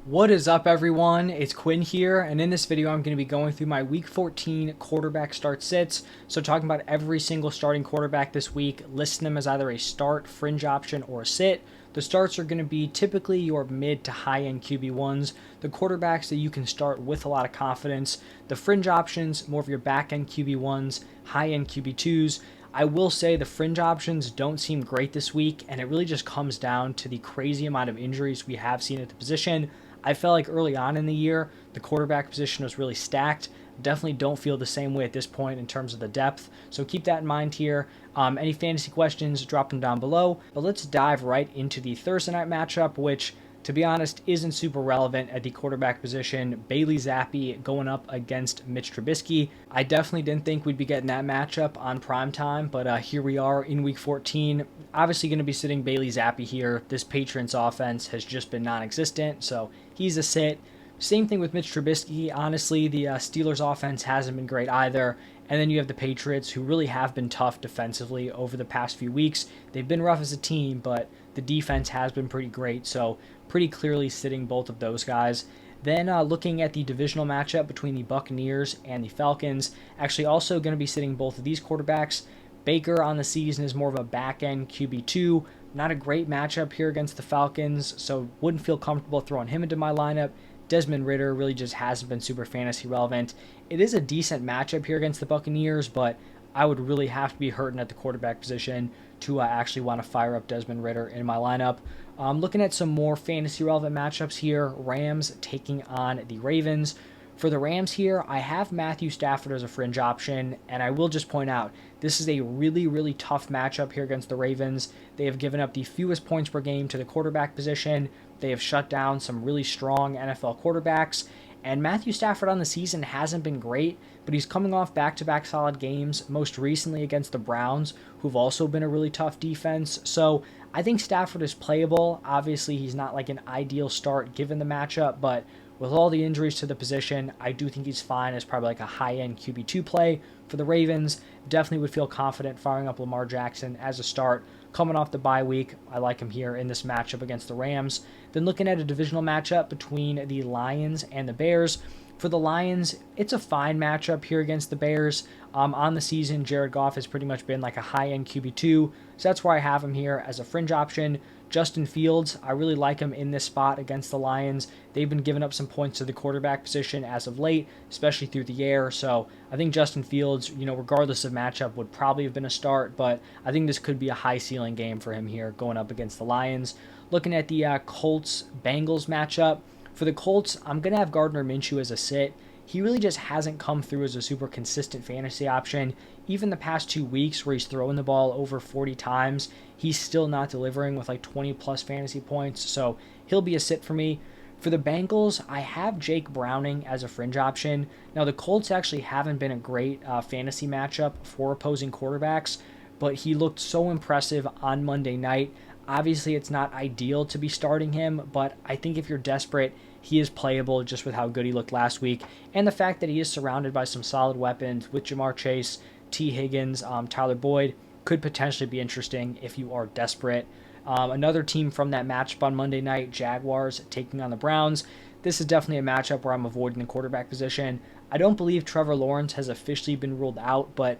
What is up, everyone? It's Quinn here, and in this video I'm going to be going through my Week 14 quarterback start sits. So talking about every single starting quarterback this week, listing them as either a start, fringe option, or a sit. The starts are going to be typically your mid to high-end QB1s, the quarterbacks that you can start with a lot of confidence. The fringe options, more of your back-end QB1s, high-end QB2s. I will say the fringe options don't seem great this week, and it really just comes down to the crazy amount of injuries we have seen at the position. I felt like early on in the year, the quarterback position was really stacked. Definitely don't feel the same way at this point in terms of the depth. So keep that in mind here. Any fantasy questions, drop them down below. But let's dive right into the Thursday night matchup, which, to be honest, isn't super relevant at the quarterback position. Bailey Zappi going up against Mitch Trubisky. I definitely didn't think we'd be getting that matchup on primetime, but here we are in Week 14. Obviously going to be sitting Bailey Zappi here. This Patriots offense has just been non-existent, so he's a sit. Same thing with Mitch Trubisky. Honestly, the Steelers offense hasn't been great either. And then you have the Patriots, who really have been tough defensively over the past few weeks. They've been rough as a team, but the defense has been pretty great. So pretty clearly sitting both of those guys. Then looking at the divisional matchup between the Buccaneers and the Falcons, actually also going to be sitting both of these quarterbacks. Baker on the season is more of a back-end QB2. Not a great matchup here against the Falcons, so wouldn't feel comfortable throwing him into my lineup. Desmond Ridder really just hasn't been super fantasy relevant. It is a decent matchup here against the Buccaneers, but I would really have to be hurting at the quarterback position to actually want to fire up Desmond Ridder in my lineup. Looking at some more fantasy relevant matchups here, Rams taking on the Ravens. For the Rams here, I have Matthew Stafford as a fringe option, and I will just point out, this is a really tough matchup here against the Ravens. They have given up the fewest points per game to the quarterback position. They have shut down some really strong NFL quarterbacks, and Matthew Stafford on the season hasn't been great, but he's coming off back-to-back solid games, most recently against the Browns, who've also been a really tough defense. So I think Stafford is playable. Obviously, he's not like an ideal start given the matchup, but with all the injuries to the position, I do think he's fine as probably like a high-end QB2 play for the Ravens. Definitely would feel confident firing up Lamar Jackson as a start. Coming off the bye week, I like him here in this matchup against the Rams. Then looking at a divisional matchup between the Lions and the Bears. For the Lions, it's a fine matchup here against the Bears. On the season, Jared Goff has pretty much been like a high-end QB2, so that's why I have him here as a fringe option. Justin Fields, I really like him in this spot against the Lions. They've been giving up some points to the quarterback position as of late, especially through the air. So I think Justin Fields, regardless of matchup, would probably have been a start, but I think this could be a high ceiling game for him here going up against the Lions. Looking at the Colts Bengals matchup, for the Colts, I'm going to have Gardner Minshew as a sit. He really just hasn't come through as a super consistent fantasy option. Even the past 2 weeks where he's throwing the ball over 40 times, he's still not delivering with like 20 plus fantasy points, so he'll be a sit for me. For the Bengals, I have Jake Browning as a fringe option. Now, the Colts actually haven't been a great fantasy matchup for opposing quarterbacks, but he looked so impressive on Monday night. Obviously, it's not ideal to be starting him, but I think if you're desperate, he is playable just with how good he looked last week. And the fact that he is surrounded by some solid weapons with Jamar Chase, T. Higgins, Tyler Boyd could potentially be interesting if you are desperate. Another team from that matchup on Monday night, Jaguars taking on the Browns. This is definitely a matchup where I'm avoiding the quarterback position. I don't believe Trevor Lawrence has officially been ruled out, but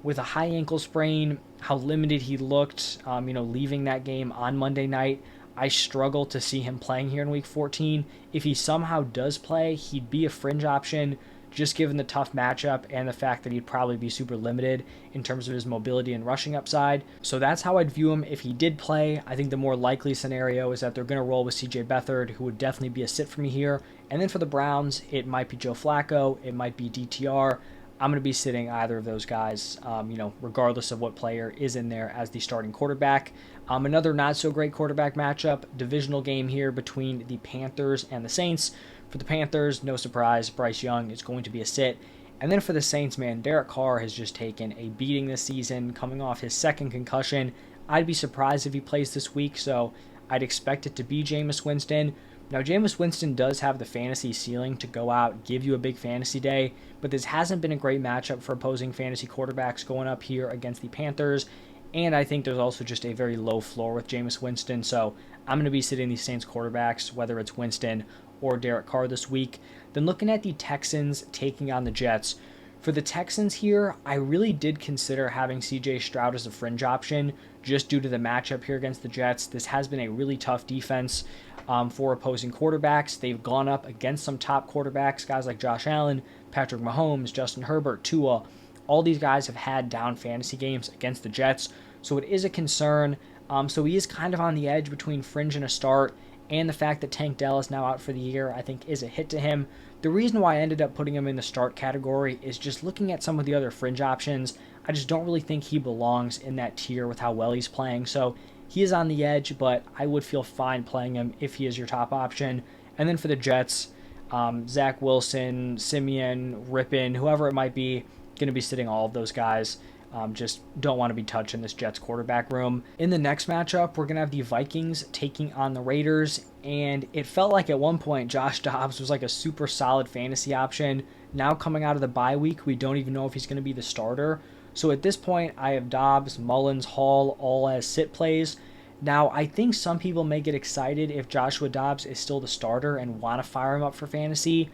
with a high ankle sprain, how limited he looked, leaving that game on Monday night, I struggle to see him playing here in Week 14. If he somehow does play, he'd be a fringe option, just given the tough matchup and the fact that he'd probably be super limited in terms of his mobility and rushing upside. So that's how I'd view him if he did play. I think the more likely scenario is that they're going to roll with CJ Beathard, who would definitely be a sit for me here. And then for the Browns, it might be Joe Flacco, it might be DTR. I'm going to be sitting either of those guys, regardless of what player is in there as the starting quarterback. Another not-so-great quarterback matchup, divisional game here between the Panthers and the Saints. For the Panthers, no surprise, Bryce Young is going to be a sit. And then for the Saints, man, Derek Carr has just taken a beating this season, coming off his second concussion. I'd be surprised if he plays this week, so I'd expect it to be Jameis Winston. Now, Jameis Winston does have the fantasy ceiling to go out, give you a big fantasy day, but this hasn't been a great matchup for opposing fantasy quarterbacks going up here against the Panthers. And I think there's also just a very low floor with Jameis Winston, so I'm going to be sitting these Saints quarterbacks, whether it's Winston or Derek Carr this week. Then looking at the Texans taking on the Jets. For the Texans here, I really did consider having CJ Stroud as a fringe option just due to the matchup here against the Jets. This has been a really tough defense for opposing quarterbacks. They've gone up against some top quarterbacks, guys like Josh Allen, Patrick Mahomes, Justin Herbert, Tua. All these guys have had down fantasy games against the Jets, so it is a concern. So he is kind of on the edge between fringe and a start, and the fact that Tank Dell is now out for the year, I think, is a hit to him. The reason why I ended up putting him in the start category is just looking at some of the other fringe options. I just don't really think he belongs in that tier with how well he's playing. So he is on the edge, but I would feel fine playing him if he is your top option. And then for the Jets, Zach Wilson, Simeon, Rippon, whoever it might be, going to be sitting all of those guys. Just don't want to be touching this Jets quarterback room. In the next matchup, we're going to have the Vikings taking on the Raiders, and it felt like at one point Josh Dobbs was like a super solid fantasy option. Now coming out of the bye week, we don't even know if he's going to be the starter. So at this point, I have Dobbs, Mullins, Hall all as sit plays. Now, I think some people may get excited if Joshua Dobbs is still the starter and want to fire him up for fantasy.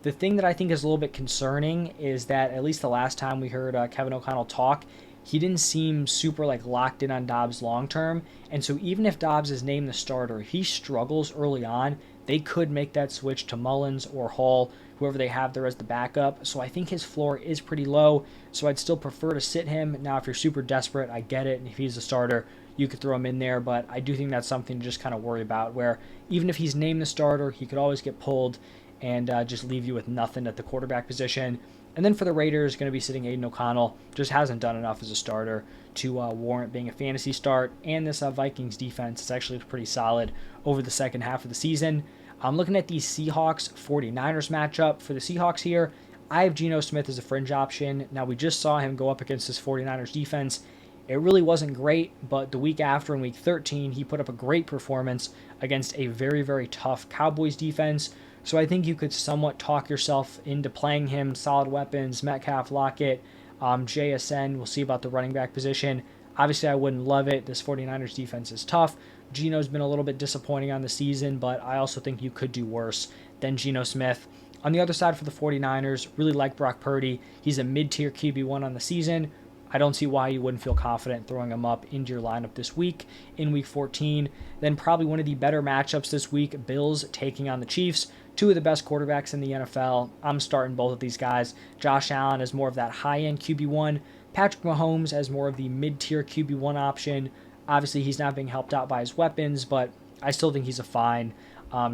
The thing that I think is a little bit concerning is that at least the last time we heard Kevin O'Connell talk, he didn't seem super locked in on Dobbs long term. And so even if Dobbs is named the starter, if he struggles early on, they could make that switch to Mullins or Hall, whoever they have there as the backup. So I think his floor is pretty low. So I'd still prefer to sit him. Now, if you're super desperate, I get it. And if he's a starter, you could throw him in there. But I do think that's something to just kind of worry about, where even if he's named the starter, he could always get pulled and just leave you with nothing at the quarterback position. And then for the Raiders, going to be sitting Aiden O'Connell. Just hasn't done enough as a starter to warrant being a fantasy start. And this Vikings defense is actually pretty solid over the second half of the season. I'm looking at the Seahawks 49ers matchup. For the Seahawks here, I have Geno Smith as a fringe option. Now, we just saw him go up against this 49ers defense. It really wasn't great, but the week after in week 13, he put up a great performance against a very, very tough Cowboys defense. So I think you could somewhat talk yourself into playing him. Solid weapons, Metcalf, Lockett, JSN. We'll see about the running back position. Obviously, I wouldn't love it. This 49ers defense is tough. Geno's been a little bit disappointing on the season, but I also think you could do worse than Geno Smith. On the other side for the 49ers, really like Brock Purdy. He's a mid-tier QB1 on the season. I don't see why you wouldn't feel confident throwing him up into your lineup this week in week 14. Then probably one of the better matchups this week, Bills taking on the Chiefs. Two of the best quarterbacks in the NFL. I'm starting both of these guys. Josh Allen as more of that high-end QB1. Patrick Mahomes as more of the mid-tier QB1 option. Obviously, he's not being helped out by his weapons, but I still think he's a fine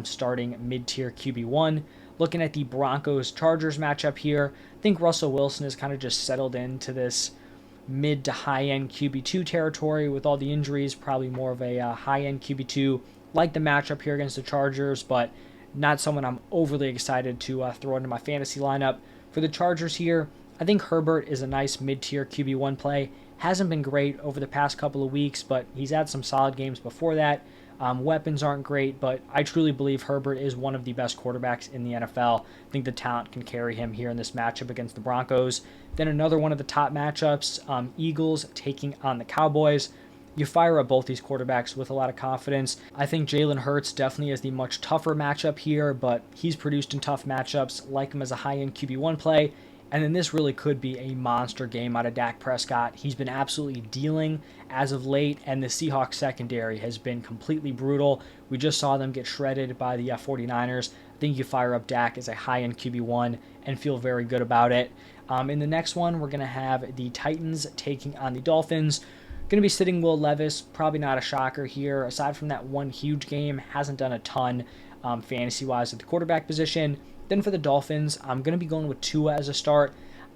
starting mid-tier QB1. Looking at the Broncos Chargers matchup here, I think Russell Wilson has kind of just settled into this mid to high-end QB2 territory with all the injuries. Probably more of a high-end QB2. Like the matchup here against the Chargers, but not someone I'm overly excited to throw into my fantasy lineup. For the Chargers here, I think Herbert is a nice mid-tier QB1 play. Hasn't been great over the past couple of weeks, but he's had some solid games before that. Weapons aren't great, but I truly believe Herbert is one of the best quarterbacks in the NFL. I think the talent can carry him here in this matchup against the Broncos. Then another one of the top matchups, Eagles taking on the Cowboys. You fire up both these quarterbacks with a lot of confidence. I think Jalen Hurts definitely is the much tougher matchup here, but he's produced in tough matchups. Like him as a high-end QB1 play. And then this really could be a monster game out of Dak Prescott. He's been absolutely dealing as of late, and the Seahawks secondary has been completely brutal. We just saw them get shredded by the 49ers. I think you fire up Dak as a high-end QB1 and feel very good about it. In the next one, we're going to have the Titans taking on the Dolphins. Going to be sitting Will Levis. Probably not a shocker here. Aside from that one huge game, hasn't done a ton fantasy-wise at the quarterback position. Then for the Dolphins, I'm going to be going with Tua as a start.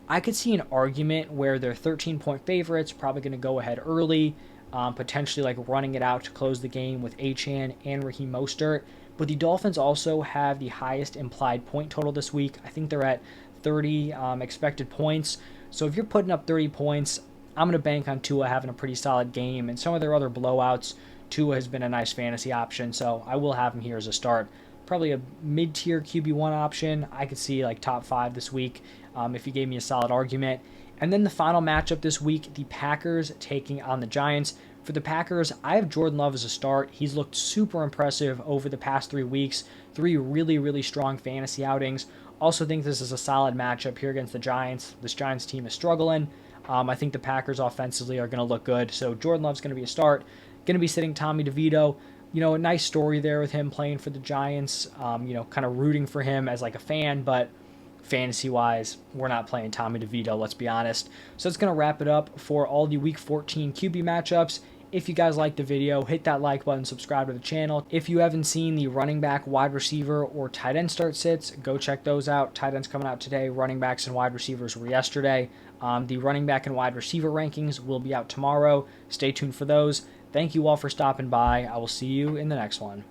I could see an argument where they're 13-point favorites, probably going to go ahead early, potentially running it out to close the game with Achane and Raheem Mostert. But the Dolphins also have the highest implied point total this week. I think they're at 30 expected points. So if you're putting up 30 points, I'm going to bank on Tua having a pretty solid game. And some of their other blowouts, Tua has been a nice fantasy option, so I will have him here as a start. Probably a mid-tier QB1 option. I could see top 5 this week if you gave me a solid argument. And then the final matchup this week, the Packers taking on the Giants. For the Packers, I have Jordan Love as a start. He's looked super impressive over the past 3 weeks. 3 really, really strong fantasy outings. Also think this is a solid matchup here against the Giants. This Giants team is struggling. I think the Packers offensively are going to look good. So Jordan Love's going to be a start. Going to be sitting Tommy DeVito. A nice story there with him playing for the Giants. Kind of rooting for him as like a fan, but fantasy-wise, we're not playing Tommy DeVito, let's be honest. So it's going to wrap it up for all the Week 14 QB matchups. If you guys liked the video, hit that like button, subscribe to the channel. If you haven't seen the running back, wide receiver, or tight end start sits, go check those out. Tight ends coming out today. Running backs and wide receivers were yesterday. The running back and wide receiver rankings will be out tomorrow. Stay tuned for those. Thank you all for stopping by. I will see you in the next one.